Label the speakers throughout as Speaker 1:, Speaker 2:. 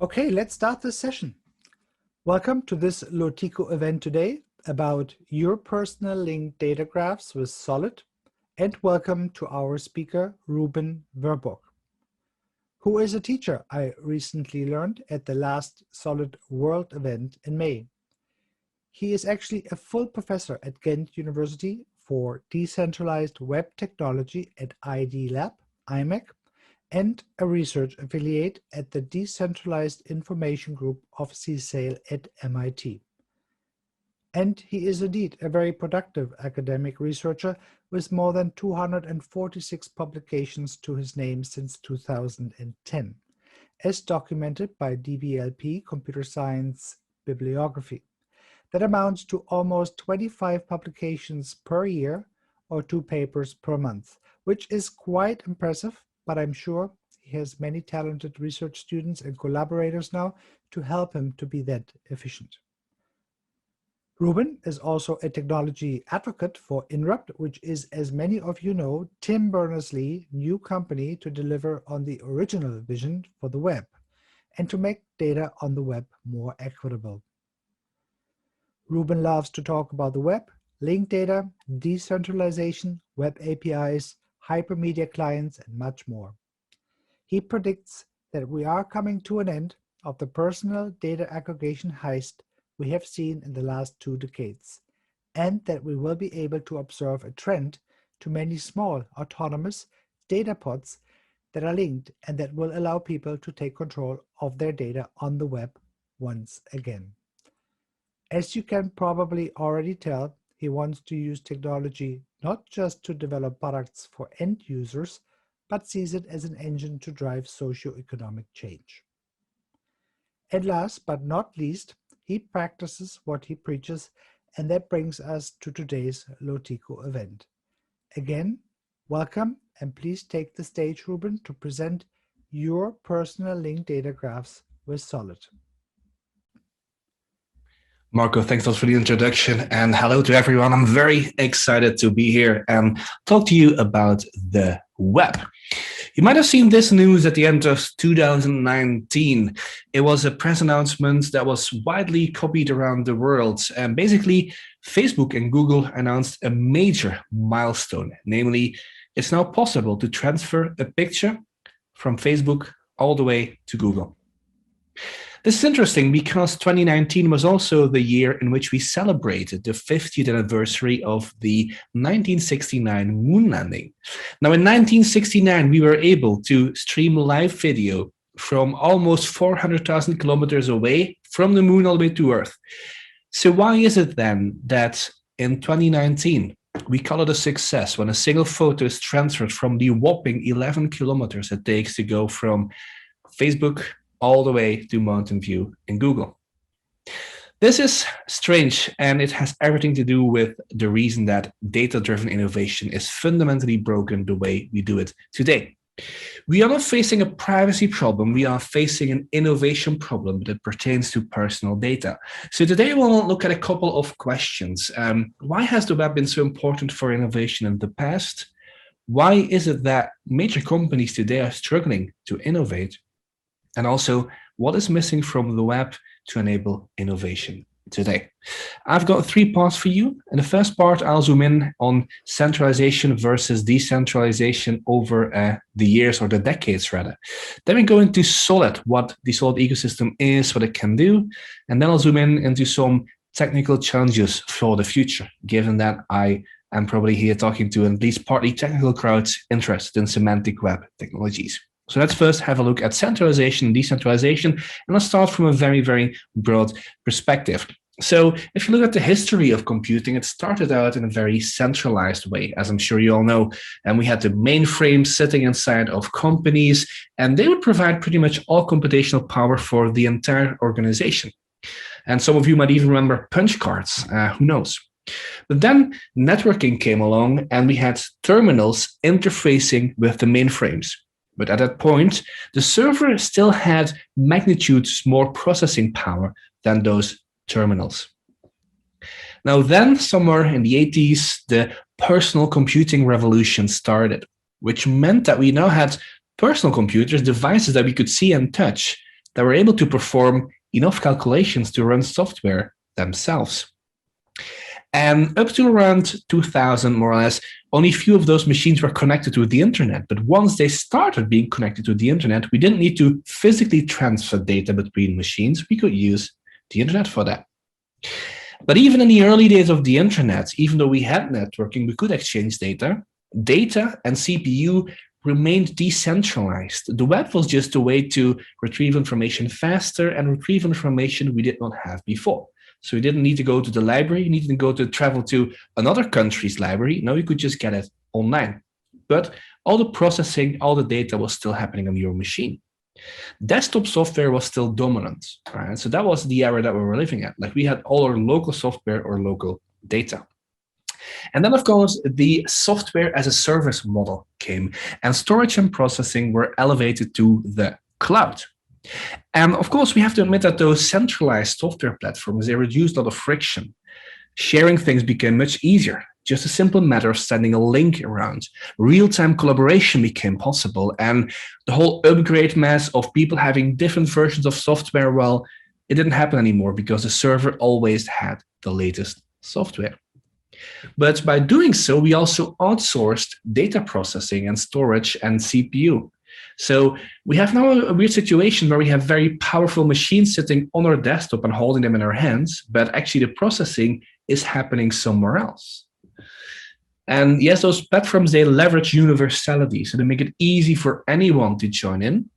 Speaker 1: Okay, let's start this session. Welcome to this Lotico event today about your personal linked data graphs with Solid, and welcome to our speaker, Ruben Verborgh, who is a teacher I recently learned at the last Solid World event in May. He is actually a full professor at Ghent University for Decentralized Web Technology at ID Lab, IMEC, and a research affiliate at the Decentralized Information Group of CSAIL at MIT. And he is indeed a very productive academic researcher with more than 246 publications to his name since 2010, as documented by DBLP Computer Science Bibliography. That amounts to almost 25 publications per year or 2 papers per month, which is quite impressive, but I'm sure he has many talented research students and collaborators now to help him to be that efficient. Ruben is also a technology advocate for Inrupt, which is, as many of you know, Tim Berners-Lee's new company to deliver on the original vision for the web and to make data on the web more equitable. Ruben loves to talk about the web, linked data, decentralization, web APIs, hypermedia clients, and much more. He predicts that we are coming to an end of the personal data aggregation heist we have seen in the last 2 decades, and that we will be able to observe a trend to many small, autonomous data pods that are linked and that will allow people to take control of their data on the web once again. As you can probably already tell, he wants to use technology not just to develop products for end users, but sees it as an engine to drive socio-economic change. And last but not least, he practices what he preaches, and that brings us to today's Lotico event. Again, welcome, and please take the stage, Ruben, to present your personal linked data graphs with Solid.
Speaker 2: Marco, thanks a lot for the introduction, and hello to everyone. I'm very excited to be here and talk to you about the web. You might have seen this news at the end of 2019. It was a press announcement that was widely copied around the world. And basically, Facebook and Google announced a major milestone. Namely, it's now possible to transfer a picture from Facebook all the way to Google. This is interesting because 2019 was also the year in which we celebrated the 50th anniversary of the 1969 moon landing. Now, in 1969, we were able to stream live video from almost 400,000 kilometers away from the moon all the way to Earth. So why is it then that in 2019, we call it a success when a single photo is transferred from the whopping 11 kilometers it takes to go from Facebook all the way to Mountain View in Google? This is strange, and it has everything to do with the reason that data-driven innovation is fundamentally broken the way we do it today. We are not facing a privacy problem, we are facing an innovation problem that pertains to personal data. So today we'll look at a couple of questions. Why has the web been so important for innovation in the past? Why is it that major companies today are struggling to innovate? And also, what is missing from the web to enable innovation today? I've got 3 parts for you. In the first part, I'll zoom in on centralization versus decentralization over the years or the decades, rather. Then we go into Solid, what the Solid ecosystem is, what it can do. And then I'll zoom in into some technical challenges for the future, given that I am probably here talking to at least partly technical crowds interested in semantic web technologies. So let's first have a look at centralization and decentralization, and let's start from a very, very broad perspective. So if you look at the history of computing, it started out in a very centralized way, as I'm sure you all know. And we had the mainframe sitting inside of companies, and they would provide pretty much all computational power for the entire organization. And some of you might even remember punch cards, who knows? But then networking came along, and we had terminals interfacing with the mainframes. But at that point, the server still had magnitudes more processing power than those terminals. Now then, somewhere in the 80s, the personal computing revolution started, which meant that we now had personal computers, devices that we could see and touch, that were able to perform enough calculations to run software themselves. And up to around 2000, more or less, only a few of those machines were connected to the internet. But once they started being connected to the internet, we didn't need to physically transfer data between machines. We could use the internet for that. But even in the early days of the internet, even though we had networking, we could exchange data. Data and CPU remained decentralized. The web was just a way to retrieve information faster and retrieve information we did not have before. So you didn't need to go to the library, you needed to go to travel to another country's library. No, you could just get it online. But all the processing, all the data was still happening on your machine. Desktop software was still dominant, right? So that was the era that we were living at. Like we had all our local software or local data. And then, of course, the software as a service model came, and storage and processing were elevated to the cloud. And of course, we have to admit that those centralized software platforms, they reduced a lot of friction. Sharing things became much easier. Just a simple matter of sending a link around. Real-time collaboration became possible, and the whole upgrade mess of people having different versions of software, well, it didn't happen anymore because the server always had the latest software. But by doing so, we also outsourced data processing and storage and CPU. So we have now a weird situation where we have very powerful machines sitting on our desktop and holding them in our hands, but actually the processing is happening somewhere else. And yes, those platforms, they leverage universality, so they make it easy for anyone to join in.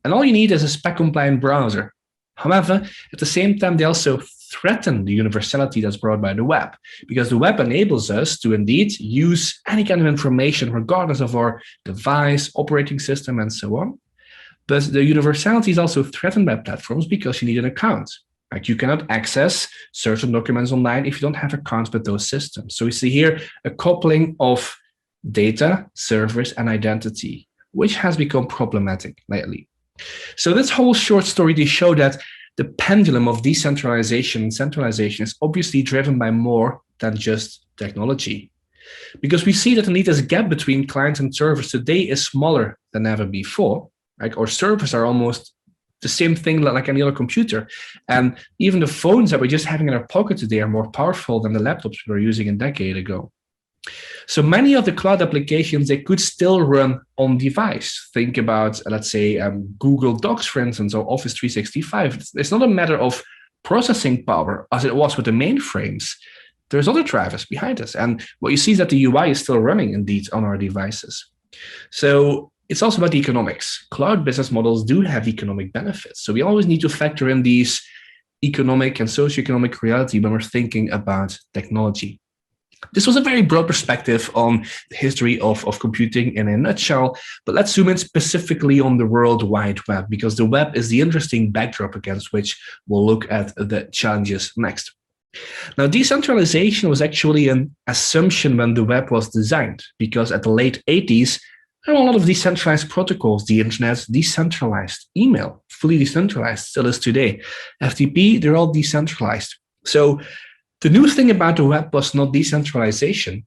Speaker 2: And all you need is a spec-compliant browser. However, at the same time, they also threaten the universality that's brought by the web, because the web enables us to indeed use any kind of information, regardless of our device, operating system, and so on. But the universality is also threatened by platforms because you need an account. Like you cannot access certain documents online if you don't have accounts with those systems. So we see here a coupling of data, servers, and identity, which has become problematic lately. So this whole short story to show that the pendulum of decentralization and centralization is obviously driven by more than just technology. Because we see that indeed this gap between clients and servers today is smaller than ever before. Like our servers are almost the same thing like any other computer. And even the phones that we're just having in our pocket today are more powerful than the laptops we were using a decade ago. So many of the cloud applications, they could still run on device. Think about, let's say, Google Docs, for instance, or Office 365. It's not a matter of processing power as it was with the mainframes. There's other drivers behind us. And what you see is that the UI is still running indeed on our devices. So it's also about the economics. Cloud business models do have economic benefits. So we always need to factor in these economic and socioeconomic reality when we're thinking about technology. This was a very broad perspective on the history of computing in a nutshell, but let's zoom in specifically on the World Wide Web, because the web is the interesting backdrop against which we'll look at the challenges next. Now, decentralization was actually an assumption when the web was designed, because at the late 80s, there were a lot of decentralized protocols. The internet, decentralized. Email, fully decentralized, still is today. FTP, they're all decentralized. So the new thing about the web was not decentralization.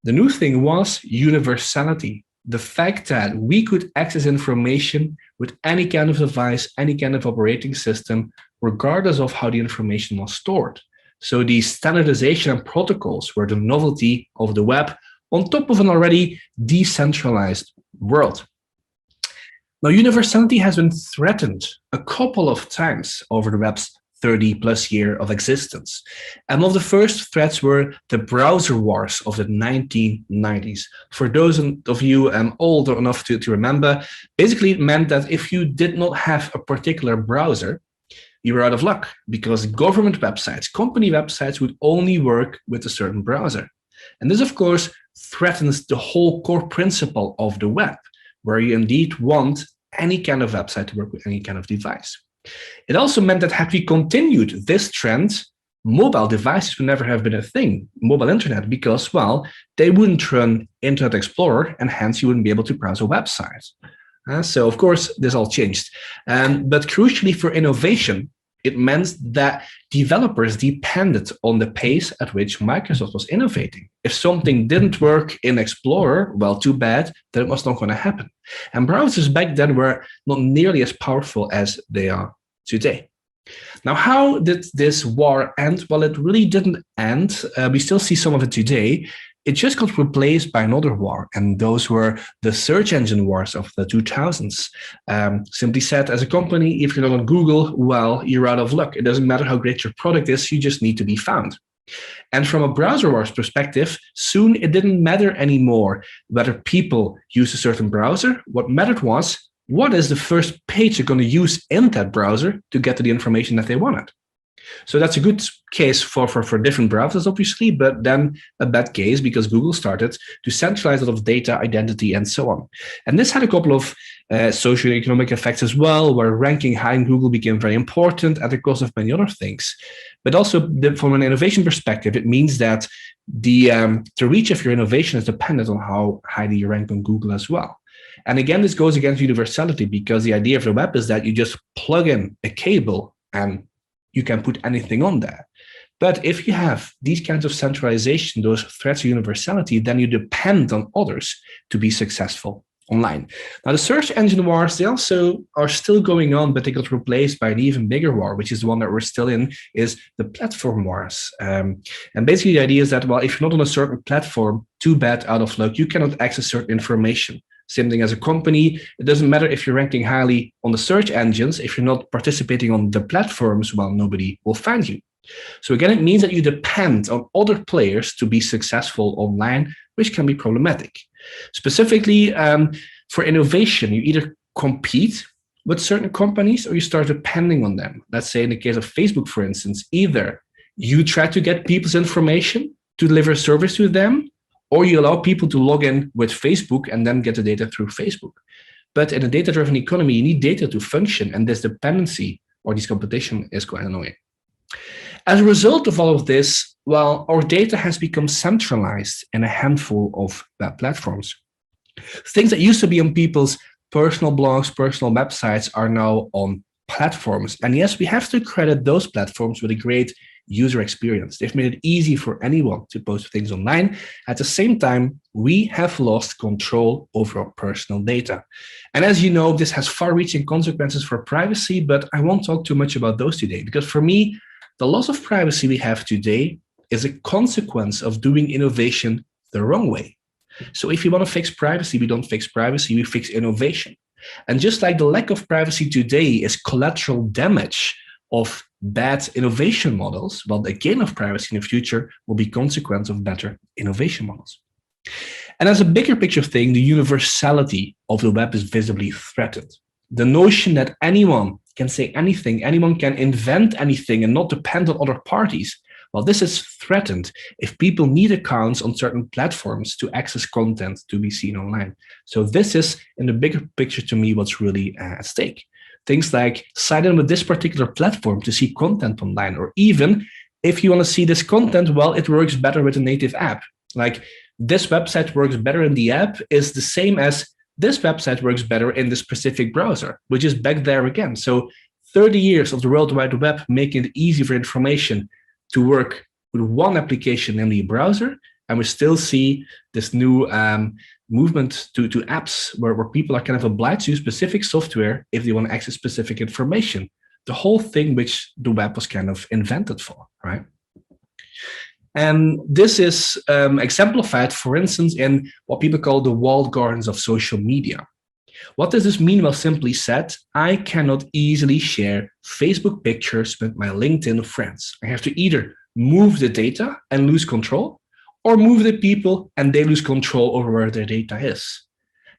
Speaker 2: The new thing was universality. The fact that we could access information with any kind of device, any kind of operating system, regardless of how the information was stored. So the standardization and protocols were the novelty of the web on top of an already decentralized world. Now, universality has been threatened a couple of times over the web's 30-plus year of existence. And one of the first threats were the browser wars of the 1990s. For those of you old enough to remember, basically it meant that if you did not have a particular browser, you were out of luck, because government websites, company websites would only work with a certain browser. And this, of course, threatens the whole core principle of the web, where you indeed want any kind of website to work with any kind of device. It also meant that had we continued this trend, mobile devices would never have been a thing, mobile internet, because, well, they wouldn't run Internet Explorer, and hence you wouldn't be able to browse a website. So, of course, this all changed. But crucially for innovation, It meant that developers depended on the pace at which Microsoft was innovating. If something didn't work in Explorer, well, too bad, then it was not going to happen. And browsers back then were not nearly as powerful as they are today. Now, how did this war end? Well, it really didn't end. We still see some of it today. It just got replaced by another war, and those were the search engine wars of the 2000s. Simply said, as a company, if you're not on Google, well, you're out of luck. It doesn't matter how great your product is, you just need to be found. And from a browser wars perspective, soon it didn't matter anymore whether people use a certain browser. What mattered was, what is the first page you're going to use in that browser to get to the information that they wanted? So that's a good case for different browsers, obviously, but then a bad case because Google started to centralize a lot of data, identity, and so on. And this had a couple of socioeconomic effects as well, where ranking high in Google became very important at the cost of many other things. But also from an innovation perspective, it means that the reach of your innovation is dependent on how highly you rank on Google as well. And again, this goes against universality because the idea of the web is that you just plug in a cable and you can put anything on there. But if you have these kinds of centralization, those threats of universality, then you depend on others to be successful online. Now, the search engine wars, they also are still going on, but they got replaced by an even bigger war, which is the one that we're still in, is the platform wars. And basically the idea is that, well, if you're not on a certain platform, too bad, out of luck, you cannot access certain information. Same thing as a company. It doesn't matter if you're ranking highly on the search engines. If you're not participating on the platforms, well, nobody will find you. So again, it means that you depend on other players to be successful online, which can be problematic. Specifically, for innovation, you either compete with certain companies or you start depending on them. Let's say in the case of Facebook, for instance, either you try to get people's information to deliver a service to them, or you allow people to log in with Facebook and then get the data through Facebook. But in a data-driven economy, you need data to function, and this dependency or this competition is quite annoying. As a result of all of this, well, our data has become centralized in a handful of web platforms. Things that used to be on people's personal blogs, personal websites are now on platforms. And yes, we have to credit those platforms with a great user experience. They've made it easy for anyone to post things online. At the same time, we have lost control over our personal data. And as you know, this has far-reaching consequences for privacy, but I won't talk too much about those today, because for me, the loss of privacy we have today is a consequence of doing innovation the wrong way. So if you want to fix privacy, we don't fix privacy, we fix innovation. And just like the lack of privacy today is collateral damage of bad innovation models, well, the gain of privacy in the future will be consequence of better innovation models. And as a bigger picture thing, the universality of the web is visibly threatened. The notion that anyone can say anything, anyone can invent anything and not depend on other parties, well, this is threatened if people need accounts on certain platforms to access content to be seen online. So this is, in the bigger picture to me, what's really at stake. Things like sign in with this particular platform to see content online, or even if you want to see this content, well, it works better with a native app. Like this website works better in the app is the same as this website works better in the specific browser, which is back there again. So 30 years of the World Wide Web making it easy for information to work with one application, namely a browser, and we still see this new movement to apps where people are kind of obliged to use specific software if they want to access specific information. The whole thing which the web was kind of invented for, right? And this is exemplified, for instance, in what people call the walled gardens of social media. What does this mean? Well, simply said, I cannot easily share Facebook pictures with my LinkedIn friends. I have to either move the data and lose control, or move the people and they lose control over where their data is.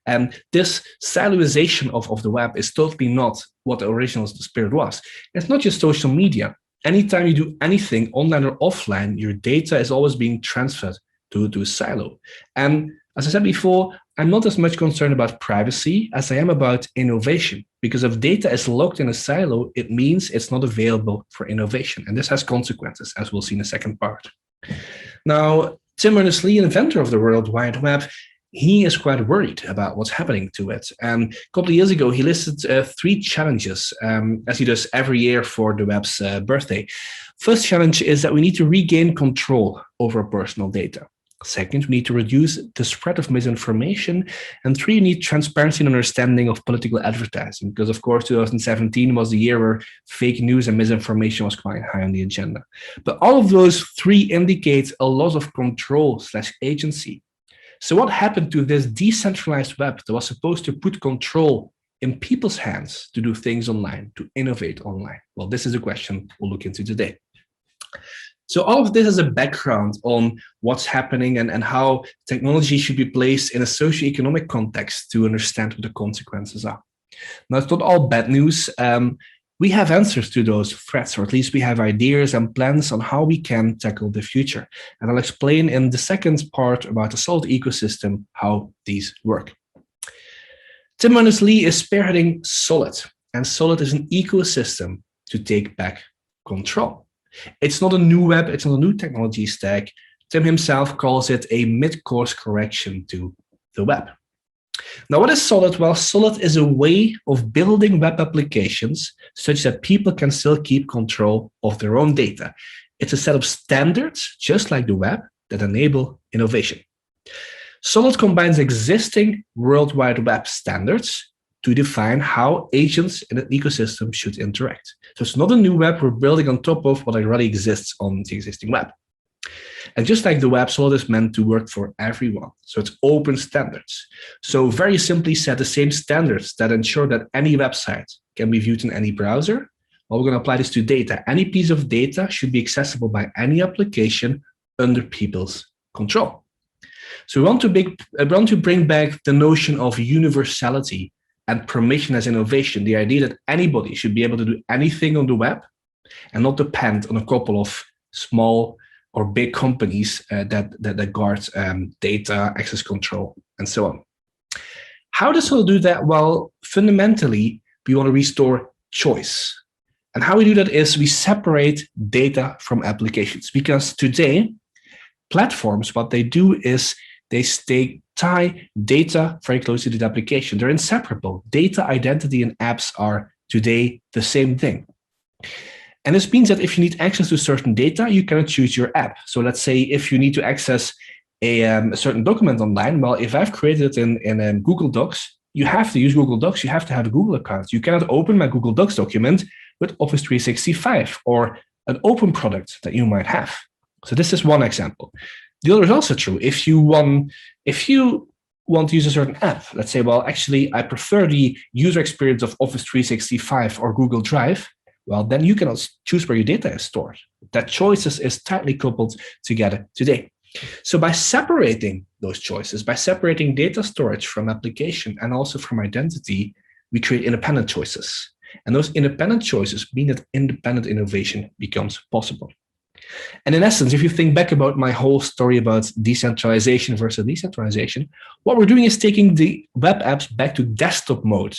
Speaker 2: And this siloization of the web is totally not what the original spirit was. It's not just social media. Anytime you do anything online or offline, your data is always being transferred to a silo. And as I said before, I'm not as much concerned about privacy as I am about innovation, because if data is locked in a silo, it means it's not available for innovation. And this has consequences, as we'll see in the second part. Now, Tim Berners-Lee, inventor of the World Wide Web, he is quite worried about what's happening to it. And a couple of years ago, he listed 3 challenges, as he does every year for the web's birthday. First challenge is that we need to regain control over personal data. Second, we need to reduce the spread of misinformation. And 3, we need transparency and understanding of political advertising, because of course 2017 was the year where fake news and misinformation was quite high on the agenda. But all of those 3 indicate a loss of control/agency. So what happened to this decentralized web that was supposed to put control in people's hands to do things online, to innovate online? Well, this is a question we'll look into today. So all of this is a background on what's happening and how technology should be placed in a socioeconomic context to understand what the consequences are. Now, it's not all bad news. We have answers to those threats, or at least we have ideas and plans on how we can tackle the future. And I'll explain in the second part about the Solid ecosystem, how these work. Tim Berners-Lee is spearheading Solid, and Solid is an ecosystem to take back control. It's not a new web, it's not a new technology stack. Tim himself calls it a mid-course correction to the web. Now, what is Solid? Well, Solid is a way of building web applications such that people can still keep control of their own data. It's a set of standards, just like the web, that enable innovation. Solid combines existing World Wide Web standards to define how agents in an ecosystem should interact. So it's not a new web, we're building on top of what already exists on the existing web. And just like the web, Solid is meant to work for everyone. So it's open standards. So very simply said, the same standards that ensure that any website can be viewed in any browser. Well, we're going to apply this to data. Any piece of data should be accessible by any application under people's control. So we want to bring back the notion of universality and permission as innovation, the idea that anybody should be able to do anything on the web and not depend on a couple of small or big companies that guard data, access control, and so on. How does Solid do that? Well, fundamentally, we want to restore choice. And how we do that is we separate data from applications, because today, platforms, what they do is they tie data very closely to the application. They're inseparable. Data, identity, and apps are today the same thing. And this means that if you need access to certain data, you cannot choose your app. So let's say if you need to access a certain document online, well, if I've created it in Google Docs, you have to use Google Docs. You have to have a Google account. You cannot open my Google Docs document with Office 365 or an open product that you might have. So this is one example. The other is also true. If you want to use a certain app, let's say, well, actually, I prefer the user experience of Office 365 or Google Drive, well, then you cannot choose where your data is stored. That choice is tightly coupled together today. So by separating those choices, by separating data storage from application and also from identity, we create independent choices. And those independent choices mean that independent innovation becomes possible. And in essence, if you think back about my whole story about decentralization versus decentralization, what we're doing is taking the web apps back to desktop mode,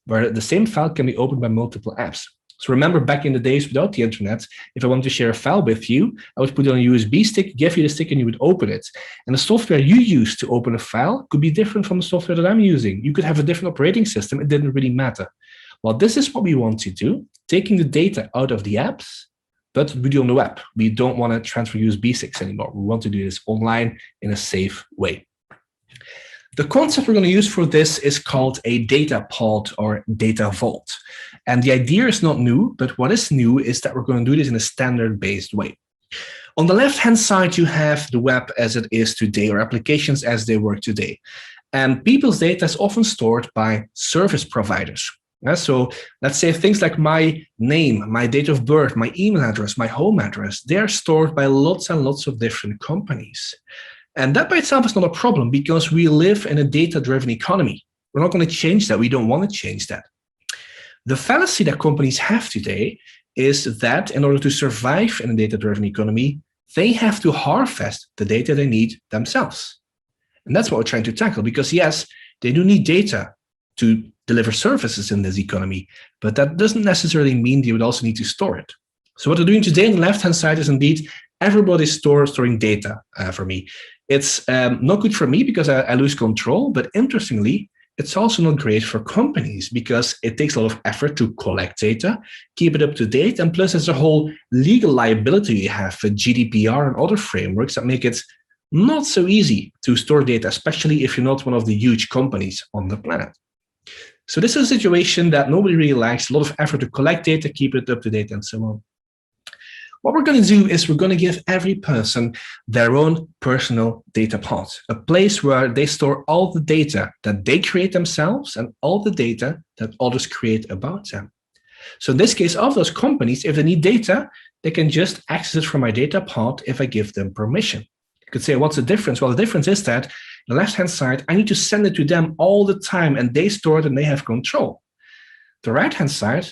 Speaker 2: where the same file can be opened by multiple apps. So remember back in the days without the internet, if I wanted to share a file with you, I would put it on a USB stick, give you the stick, and you would open it. And the software you use to open a file could be different from the software that I'm using. You could have a different operating system. It didn't really matter. Well, this is what we want to do, taking the data out of the apps, but we do on the web. We don't want to transfer USB sticks anymore. We want to do this online in a safe way. The concept we're going to use for this is called a data pod or data vault. And the idea is not new, but what is new is that we're going to do this in a standard-based way. On the left-hand side, you have the web as it is today, or applications as they work today. And people's data is often stored by service providers. So let's say things like my name, my date of birth, my email address, my home address, they're stored by lots and lots of different companies. And that by itself is not a problem because we live in a data-driven economy. We're not going to change that. We don't want to change that. The fallacy that companies have today is that in order to survive in a data-driven economy, they have to harvest the data they need themselves. And that's what we're trying to tackle because, yes, they do need data to deliver services in this economy, but that doesn't necessarily mean they would also need to store it. So what we're doing today on the left-hand side is indeed everybody's storing data for me. It's not good for me because I lose control, but interestingly, it's also not great for companies because it takes a lot of effort to collect data, keep it up to date, and plus there's a whole legal liability you have with GDPR and other frameworks that make it not so easy to store data, especially if you're not one of the huge companies on the planet. So this is a situation that nobody really likes, a lot of effort to collect data, keep it up to date, and so on. What we're going to do is we're going to give every person their own personal data pod, a place where they store all the data that they create themselves and all the data that others create about them. So in this case, of those companies, if they need data, they can just access it from my data pod if I give them permission. You could say, what's the difference? Well, the difference is that on the left-hand side, I need to send it to them all the time, and they store it and they have control. The right-hand side,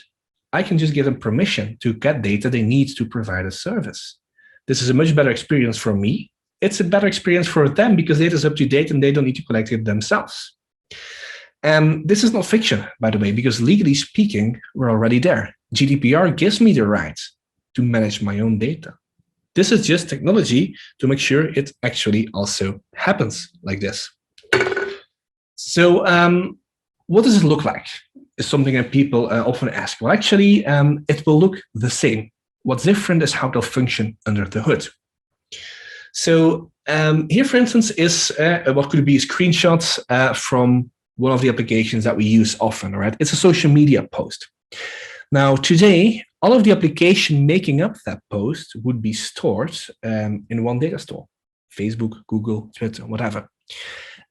Speaker 2: I can just give them permission to get data they need to provide a service. This is a much better experience for me. It's a better experience for them because data is up to date and they don't need to collect it themselves. And this is not fiction, by the way, because legally speaking, we're already there. GDPR gives me the right to manage my own data. This is just technology to make sure it actually also happens like this. So what does it look like? Is something that people often ask. Well, actually, it will look the same. What's different is how they'll function under the hood. So here, for instance, is what could be screenshots from one of the applications that we use often, right? It's a social media post. Now, today, all of the application making up that post would be stored in one data store, Facebook, Google, Twitter, whatever.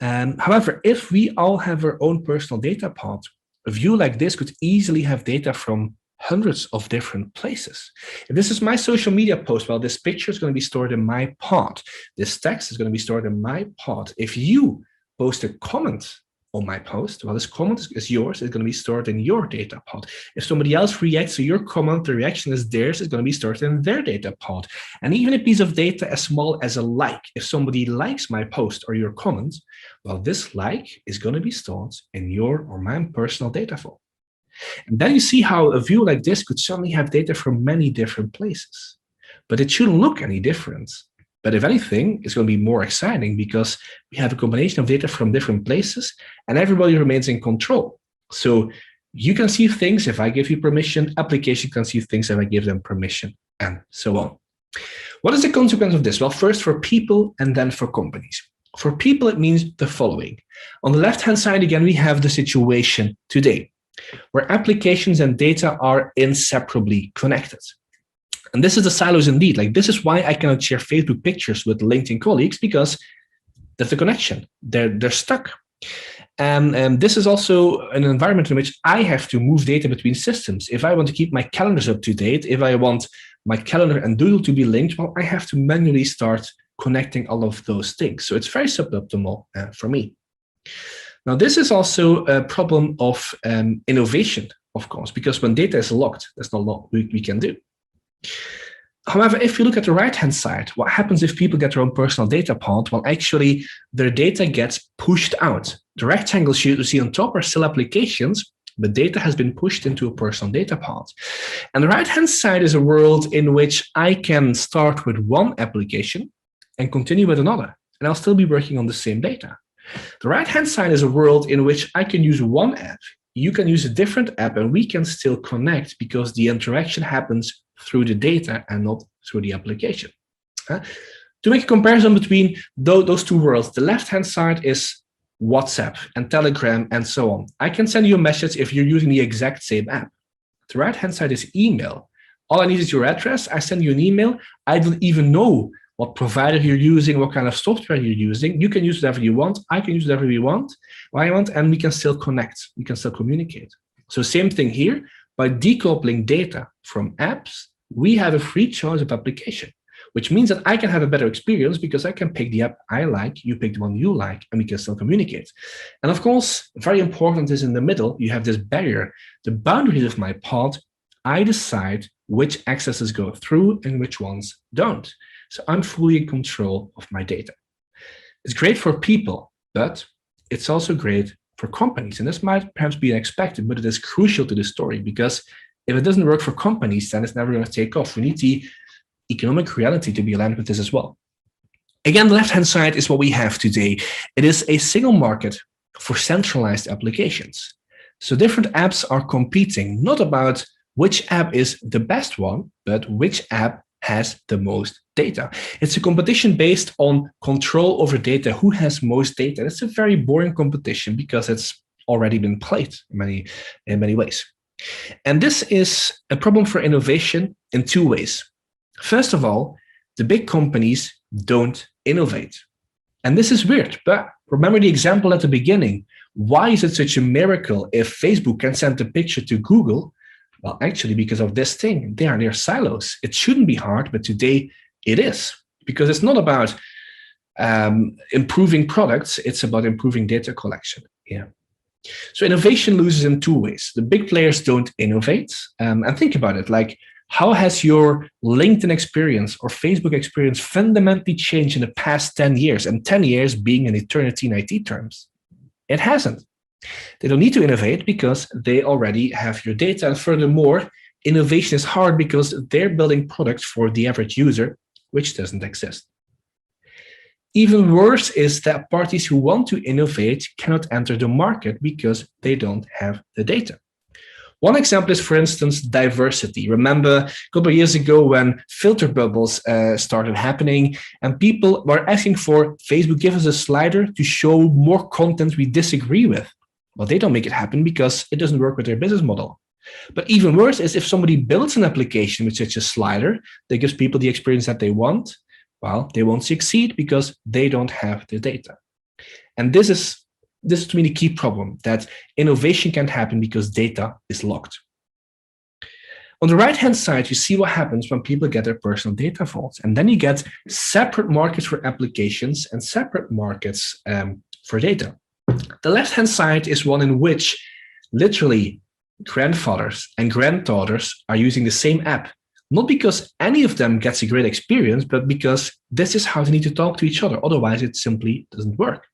Speaker 2: However, if we all have our own personal data pod, a view like this could easily have data from hundreds of different places. If this is my social media post, well, this picture is going to be stored in my pod. This text is going to be stored in my pod. If you post a comment on my post, well, this comment is yours. It's going to be stored in your data pod. If somebody else reacts to your comment, the reaction is theirs. It's going to be stored in their data pod. And even a piece of data as small as a like, if somebody likes my post or your comment, well, this like is going to be stored in your or my personal data file. And then you see how a view like this could suddenly have data from many different places. But it shouldn't look any different. But if anything, it's going to be more exciting because we have a combination of data from different places and everybody remains in control. So you can see things if I give you permission, application can see things if I give them permission, and so on. What is the consequence of this? Well, first for people and then for companies. For people, it means the following. On the left-hand side, again, we have the situation today where applications and data are inseparably connected. And this is the silos indeed. Like, this is why I cannot share Facebook pictures with LinkedIn colleagues, because there's a connection. They're stuck. And this is also an environment in which I have to move data between systems. If I want to keep my calendars up to date, if I want my calendar and Doodle to be linked, well, I have to manually start connecting all of those things. So it's very suboptimal for me. Now, this is also a problem of innovation, of course, because when data is locked, there's not a lot we can do. However, if you look at the right-hand side, what happens if people get their own personal data pod? Well, actually, their data gets pushed out. The rectangles you see on top are still applications, but data has been pushed into a personal data pod. And the right-hand side is a world in which I can start with one application and continue with another, and I'll still be working on the same data. The right-hand side is a world in which I can use one app, you can use a different app, and we can still connect because the interaction happens through the data and not through the application. To make a comparison between those two worlds, the left-hand side is WhatsApp and Telegram and so on. I can send you a message if you're using the exact same app. The right-hand side is email. All I need is your address. I send you an email. I don't even know what provider you're using, what kind of software you're using. You can use whatever you want. I can use whatever we want, and we can still connect. We can still communicate. So same thing here. By decoupling data from apps, we have a free choice of application, which means that I can have a better experience because I can pick the app I like, you pick the one you like, and we can still communicate. And of course, very important is in the middle, you have this barrier. The boundaries of my pod, I decide which accesses go through and which ones don't. So I'm fully in control of my data. It's great for people, but it's also great for companies. And this might perhaps be unexpected, but it is crucial to the story because if it doesn't work for companies, then it's never going to take off. We need the economic reality to be aligned with this as well. Again, the left-hand side is what we have today. It is a single market for centralized applications. So different apps are competing, not about which app is the best one, but which app has the most data. It's a competition based on control over data, who has most data. It's a very boring competition because it's already been played in many ways. And this is a problem for innovation in two ways. First of all, the big companies don't innovate. And this is weird, but remember the example at the beginning. Why is it such a miracle if Facebook can send a picture to Google? Well, actually, because of this thing, they are silos. It shouldn't be hard, but today it is, because it's not about improving products, it's about improving data collection. Yeah. So innovation loses in two ways. The big players don't innovate. And think about it, like, how has your LinkedIn experience or Facebook experience fundamentally changed in the past 10 years? And 10 years being an eternity in IT terms. It hasn't. They don't need to innovate because they already have your data. And furthermore, innovation is hard because they're building products for the average user, which doesn't exist. Even worse is that parties who want to innovate cannot enter the market because they don't have the data. One example is, for instance, diversity. Remember a couple of years ago when filter bubbles started happening and people were asking for Facebook, give us a slider to show more content we disagree with. Well, they don't make it happen because it doesn't work with their business model. But even worse is if somebody builds an application with such a slider that gives people the experience that they want, well, they won't succeed because they don't have the data. And this is to me the key problem, that innovation can't happen because data is locked. On the right-hand side, you see what happens when people get their personal data vaults. And then you get separate markets for applications and separate markets for data. The left-hand side is one in which literally grandfathers and granddaughters are using the same app, not because any of them gets a great experience, but because this is how they need to talk to each other. Otherwise, it simply doesn't work.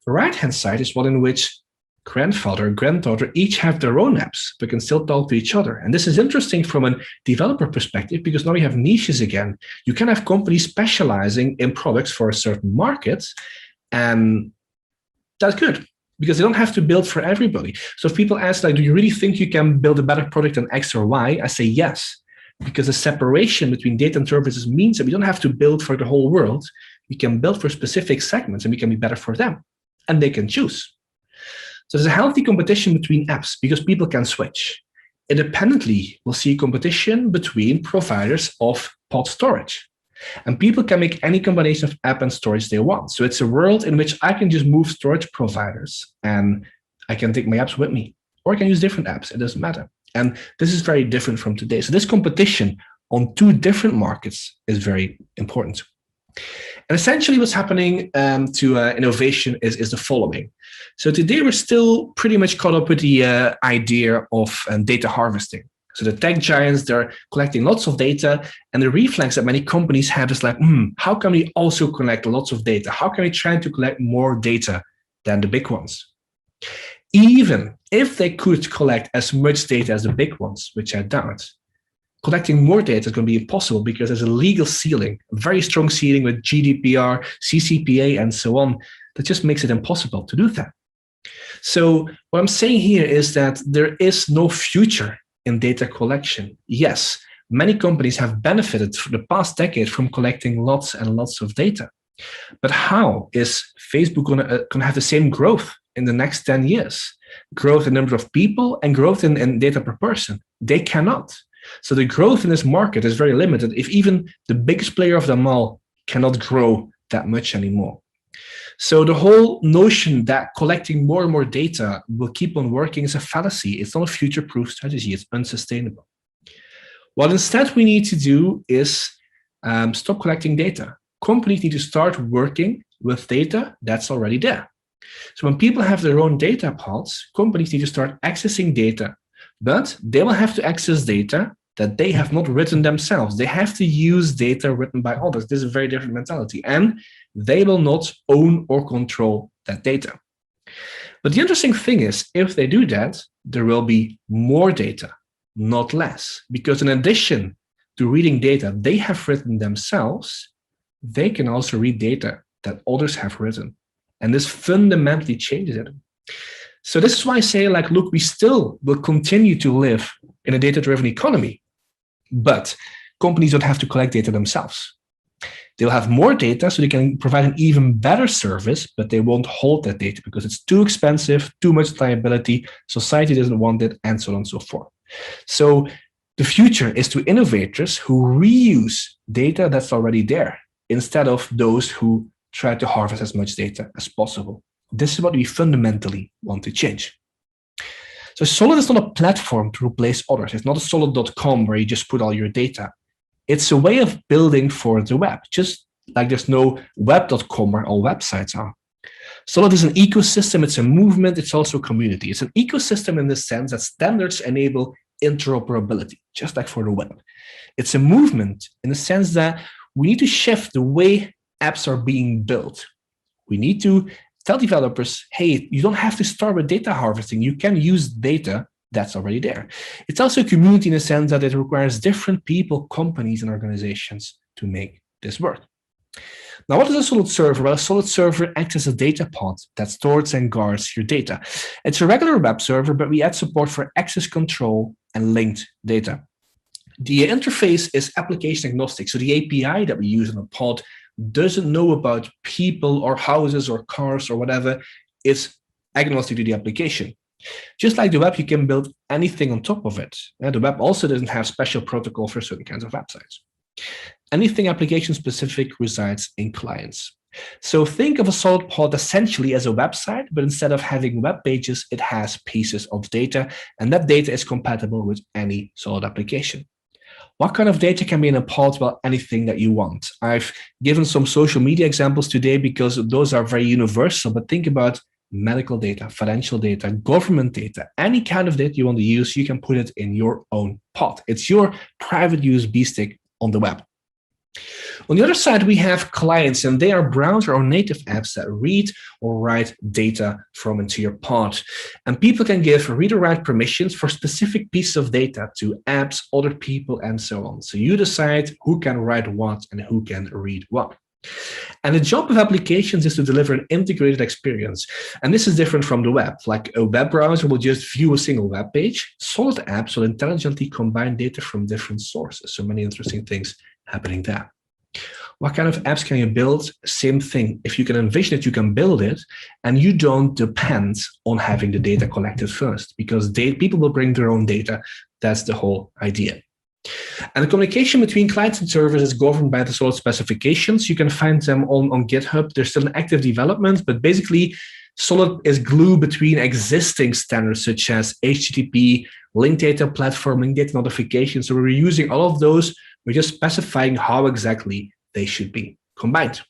Speaker 2: The right-hand side is one in which grandfather and granddaughter each have their own apps, but can still talk to each other. And this is interesting from a developer perspective, because now we have niches again. You can have companies specializing in products for a certain market, and that's good, because they don't have to build for everybody. So if people ask, like, do you really think you can build a better product than X or Y? I say yes, because the separation between data and services means that we don't have to build for the whole world. We can build for specific segments, and we can be better for them, and they can choose. So there's a healthy competition between apps because people can switch. Independently, we'll see competition between providers of pod storage. And people can make any combination of app and storage they want. So it's a world in which I can just move storage providers and I can take my apps with me, or I can use different apps. It doesn't matter. And this is very different from today. So this competition on two different markets is very important. And essentially what's happening to innovation is the following. So today we're still pretty much caught up with the idea of data harvesting. So the tech giants, they're collecting lots of data, and the reflex that many companies have is like, how can we also collect lots of data? How can we try to collect more data than the big ones? Even if they could collect as much data as the big ones, which I doubt, collecting more data is going to be impossible because there's a legal ceiling, a very strong ceiling with GDPR, CCPA, and so on, that just makes it impossible to do that. So what I'm saying here is that there is no future in data collection. Yes, many companies have benefited for the past decade from collecting lots and lots of data. But how is Facebook going to have the same growth in the next 10 years? Growth in number of people and growth in data per person. They cannot. So the growth in this market is very limited if even the biggest player of them all cannot grow that much anymore. So the whole notion that collecting more and more data will keep on working is a fallacy. It's not a future-proof strategy. It's unsustainable. What instead we need to do is stop collecting data. Companies need to start working with data that's already there. So when people have their own data pods, companies need to start accessing data, but they will have to access data that they have not written themselves. They have to use data written by others. This is a very different mentality. And they will not own or control that data. But the interesting thing is, if they do that, there will be more data, not less. Because in addition to reading data they have written themselves, they can also read data that others have written. And this fundamentally changes it. So this is why I say, like, look, we still will continue to live in a data-driven economy, but companies don't have to collect data themselves. They'll have more data so they can provide an even better service, but they won't hold that data because it's too expensive, too much liability, society doesn't want it, and so on and so forth. So the future is to innovators who reuse data that's already there instead of those who try to harvest as much data as possible. This is what we fundamentally want to change. So Solid is not a platform to replace others. It's not a solid.com where you just put all your data. It's a way of building for the web, just like there's no web.com where all websites are. Solid is an ecosystem, it's a movement, it's also a community. It's an ecosystem in the sense that standards enable interoperability, just like for the web. It's a movement in the sense that we need to shift the way apps are being built. We need to tell developers, hey, you don't have to start with data harvesting. You can use data that's already there. It's also a community in the sense that it requires different people, companies, and organizations to make this work. Now, what is a solid server? Well, a solid server acts as a data pod that stores and guards your data. It's a regular web server, but we add support for access control and linked data. The interface is application agnostic. So the API that we use in a pod doesn't know about people or houses or cars or whatever. It's agnostic to the application. Just like the web, you can build anything on top of it. The web also doesn't have special protocol for certain kinds of websites. Anything application specific resides in clients. So think of a solid pod essentially as a website, but instead of having web pages, it has pieces of data, and that data is compatible with any solid application. What kind of data can be in a pod? Well, anything that you want. I've given some social media examples today because those are very universal, but think about medical data, financial data, government data, any kind of data you want to use, you can put it in your own pod. It's your private USB stick on the web. On the other side, we have clients, and they are browser or native apps that read or write data from into your pod. And people can give read or write permissions for specific pieces of data to apps, other people, and so on. So you decide who can write what and who can read what. And the job of applications is to deliver an integrated experience. And this is different from the web. Like a web browser will just view a single web page. Solid apps will intelligently combine data from different sources. So many interesting things happening there. What kind of apps can you build? Same thing. If you can envision it, you can build it, and you don't depend on having the data collected first, because people will bring their own data. That's the whole idea. And the communication between clients and servers is governed by the Solid specifications. You can find them on GitHub. They're still in active development, but basically Solid is glue between existing standards such as HTTP, linked data platform, linked data notification. So we're using all of those. We're just specifying how exactly they should be combined.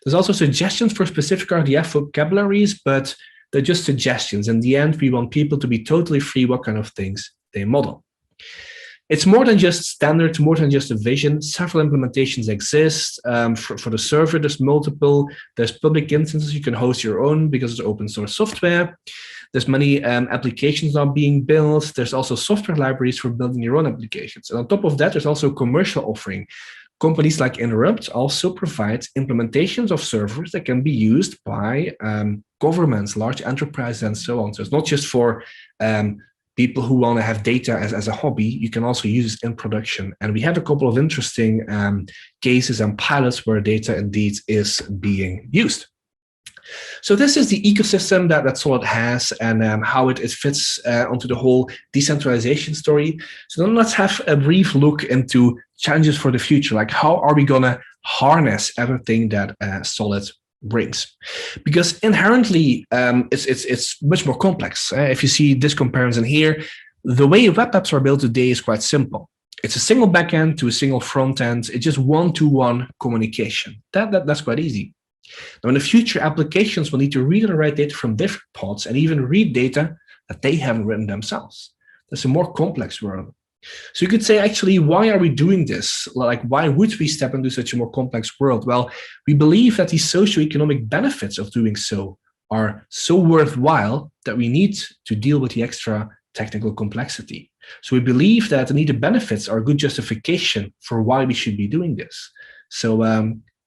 Speaker 2: There's also suggestions for specific RDF vocabularies, but they're just suggestions. In the end, we want people to be totally free what kind of things they model. It's more than just standards, more than just a vision. Several implementations exist. For the server, there's multiple. There's public instances. You can host your own because it's open source software. There's many applications now being built. There's also software libraries for building your own applications. And on top of that, there's also a commercial offering. Companies like Interrupt also provide implementations of servers that can be used by governments, large enterprises, and so on. So it's not just for people who want to have data as a hobby. You can also use it in production. And we have a couple of interesting cases and pilots where data indeed is being used. So this is the ecosystem that Solid has, and how it fits onto the whole decentralization story. So then let's have a brief look into challenges for the future. Like, how are we going to harness everything that Solid brings? Because inherently, it's much more complex. If you see this comparison here, the way web apps are built today is quite simple. It's a single backend to a single front end. It's just one-to-one communication. That's quite easy. Now, in the future, applications will need to read and write data from different pods and even read data that they haven't written themselves. That's a more complex world. So you could say, actually, why are we doing this? Like, why would we step into such a more complex world? Well, we believe that the socioeconomic benefits of doing so are so worthwhile that we need to deal with the extra technical complexity. So we believe that the needed benefits are a good justification for why we should be doing this. So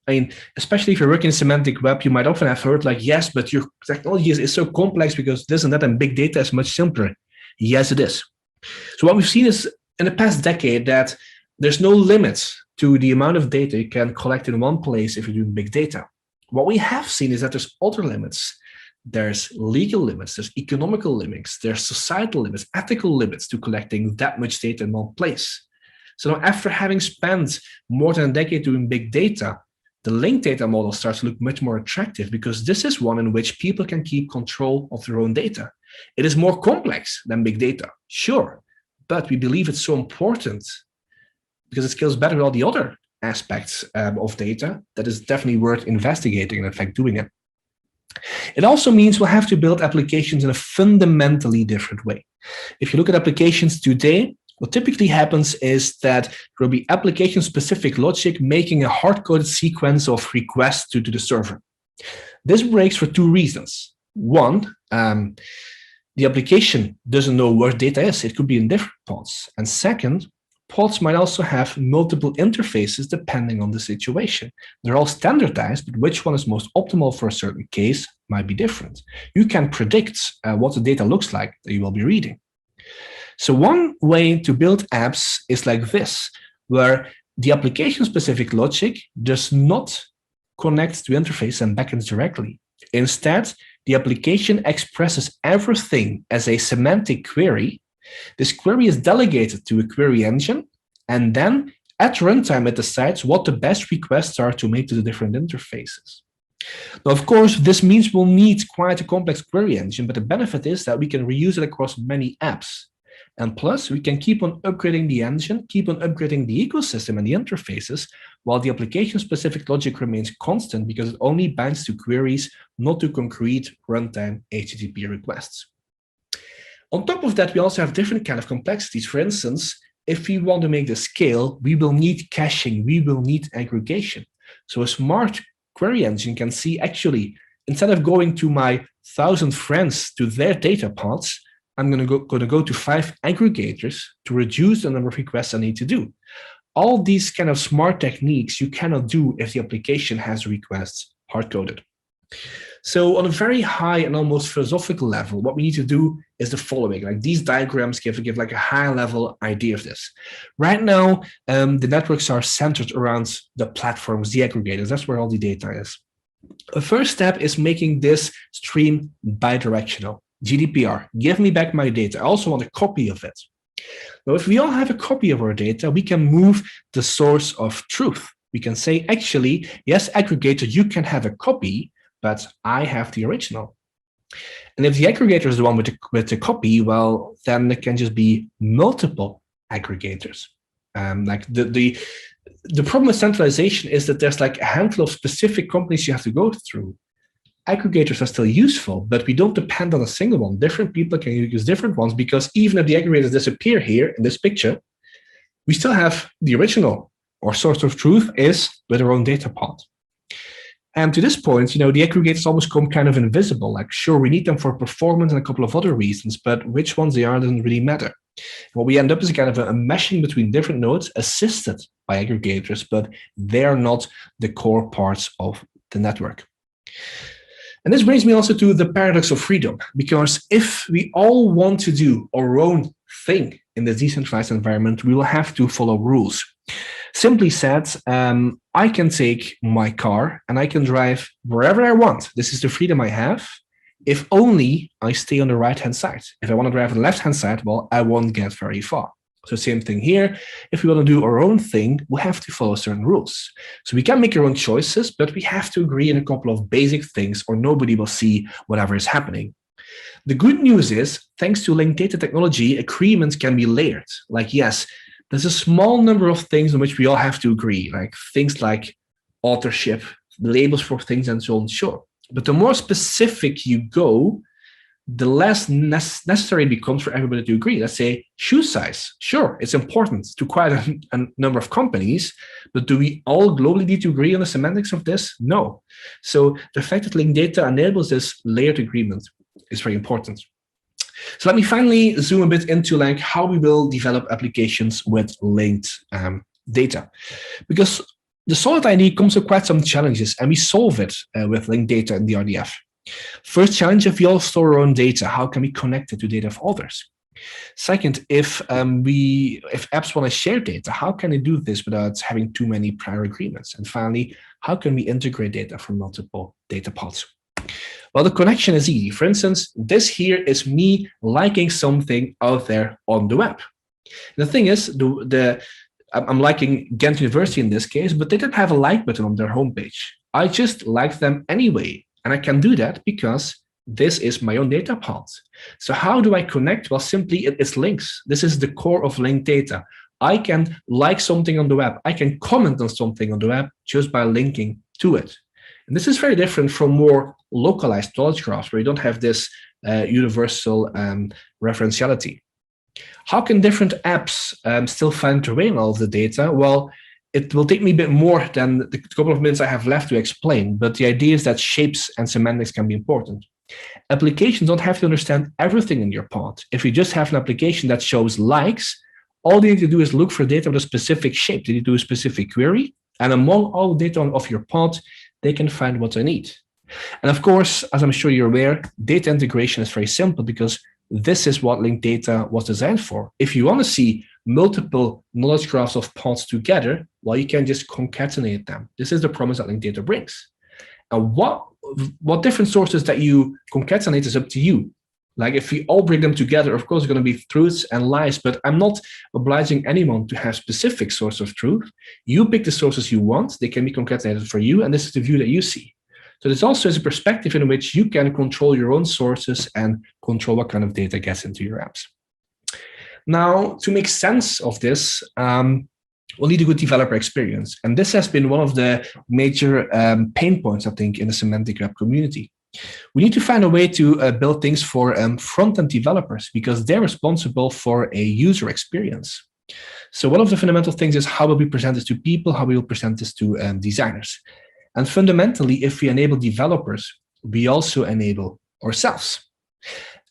Speaker 2: I mean, especially if you're working in semantic web, you might often have heard like, yes, but your technology is so complex because this and that, and big data is much simpler. Yes, it is. So what we've seen is in the past decade that there's no limits to the amount of data you can collect in one place if you're doing big data. What we have seen is that there's other limits. There's legal limits, there's economical limits, there's societal limits, ethical limits to collecting that much data in one place. So now after having spent more than a decade doing big data, the linked data model starts to look much more attractive because this is one in which people can keep control of their own data. It is more complex than big data, sure, but we believe it's so important because it scales better with all the other aspects of data that is definitely worth investigating and in fact doing it. It also means we'll have to build applications in a fundamentally different way. If you look at applications today, what typically happens is that there will be application-specific logic making a hard-coded sequence of requests to the server. This breaks for two reasons. One, the application doesn't know where data is. It could be in different pods. And second, pods might also have multiple interfaces depending on the situation. They're all standardized, but which one is most optimal for a certain case might be different. You can predict what the data looks like that you will be reading. So one way to build apps is like this, where the application-specific logic does not connect to interface and backends directly. Instead, the application expresses everything as a semantic query. This query is delegated to a query engine, and then at runtime, it decides what the best requests are to make to the different interfaces. Now, of course, this means we'll need quite a complex query engine, but the benefit is that we can reuse it across many apps. And plus, we can keep on upgrading the engine, keep on upgrading the ecosystem and the interfaces, while the application-specific logic remains constant because it only binds to queries, not to concrete runtime HTTP requests. On top of that, we also have different kind of complexities. For instance, if we want to make the scale, we will need caching, we will need aggregation. So a smart query engine can see actually, instead of going to my 1,000 friends to their data pods, I'm going to go to 5 aggregators to reduce the number of requests I need to do. All these kind of smart techniques you cannot do if the application has requests hard-coded. So on a very high and almost philosophical level, what we need to do is the following. Like these diagrams give like a high-level idea of this. Right now, the networks are centered around the platforms, the aggregators. That's where all the data is. The first step is making this stream bidirectional. GDPR, give me back my data. I also want a copy of it. Now, if we all have a copy of our data, we can move the source of truth. We can say, actually, yes, aggregator, you can have a copy, but I have the original. And if the aggregator is the one with the copy, well, then it can just be multiple aggregators. Like the problem with centralization is that there's like a handful of specific companies you have to go through. Aggregators are still useful, but we don't depend on a single one. Different people can use different ones because even if the aggregators disappear here in this picture, we still have the original or source of truth is with our own data pod. And to this point, the aggregators almost become kind of invisible. Like, sure, we need them for performance and a couple of other reasons, but which ones they are doesn't really matter. What we end up is kind of a meshing between different nodes assisted by aggregators, but they're not the core parts of the network. And this brings me also to the paradox of freedom, because if we all want to do our own thing in the decentralized environment, we will have to follow rules. Simply said, I can take my car and I can drive wherever I want. This is the freedom I have, if only I stay on the right-hand side. If I want to drive on the left-hand side, well, I won't get very far. So same thing here. If we want to do our own thing, we have to follow certain rules. So we can make our own choices, but we have to agree on a couple of basic things or nobody will see whatever is happening. The good news is, thanks to linked data technology, agreements can be layered. Like, yes, there's a small number of things on which we all have to agree, like things like authorship, labels for things and so on, sure. But the more specific you go, the less necessary it becomes for everybody to agree. Let's say shoe size. Sure, it's important to quite a number of companies, but do we all globally need to agree on the semantics of this? No. So the fact that linked data enables this layered agreement is very important. So let me finally zoom a bit into like how we will develop applications with linked data. Because the solid ID comes with quite some challenges, and we solve it with linked data in the RDF. First challenge, if we all store our own data, how can we connect it to data of others? Second, if apps want to share data, how can they do this without having too many prior agreements? And finally, how can we integrate data from multiple data pods? Well, the connection is easy. For instance, this here is me liking something out there on the web. And the thing is, I'm liking Ghent University in this case, but they didn't have a like button on their homepage. I just like them anyway. And I can do that because this is my own data pod. So how do I connect? Well, simply it's links. This is the core of linked data. I can like something on the web. I can comment on something on the web just by linking to it. And this is very different from more localized knowledge graphs where you don't have this universal referentiality. How can different apps still find their way in all of the data? Well, it will take me a bit more than the couple of minutes I have left to explain, but the idea is that shapes and semantics can be important. Applications don't have to understand everything in your pod. If you just have an application that shows likes, all they need to do is look for data with a specific shape. They need to do a specific query, and among all data of your pod, they can find what they need. And of course, as I'm sure you're aware, data integration is very simple because this is what linked data was designed for. If you want to see multiple knowledge graphs of pods together, well, you can just concatenate them. This is the promise that linked data brings. And what different sources that you concatenate is up to you. Like if we all bring them together, of course, it's going to be truths and lies, but I'm not obliging anyone to have specific source of truth. You pick the sources you want, they can be concatenated for you, and this is the view that you see. So this also is a perspective in which you can control your own sources and control what kind of data gets into your apps. Now, to make sense of this, we'll need a good developer experience. And this has been one of the major pain points, I think, in the semantic web community. We need to find a way to build things for front-end developers because they're responsible for a user experience. So one of the fundamental things is how will we present this to people, how we will present this to designers. And fundamentally, if we enable developers, we also enable ourselves.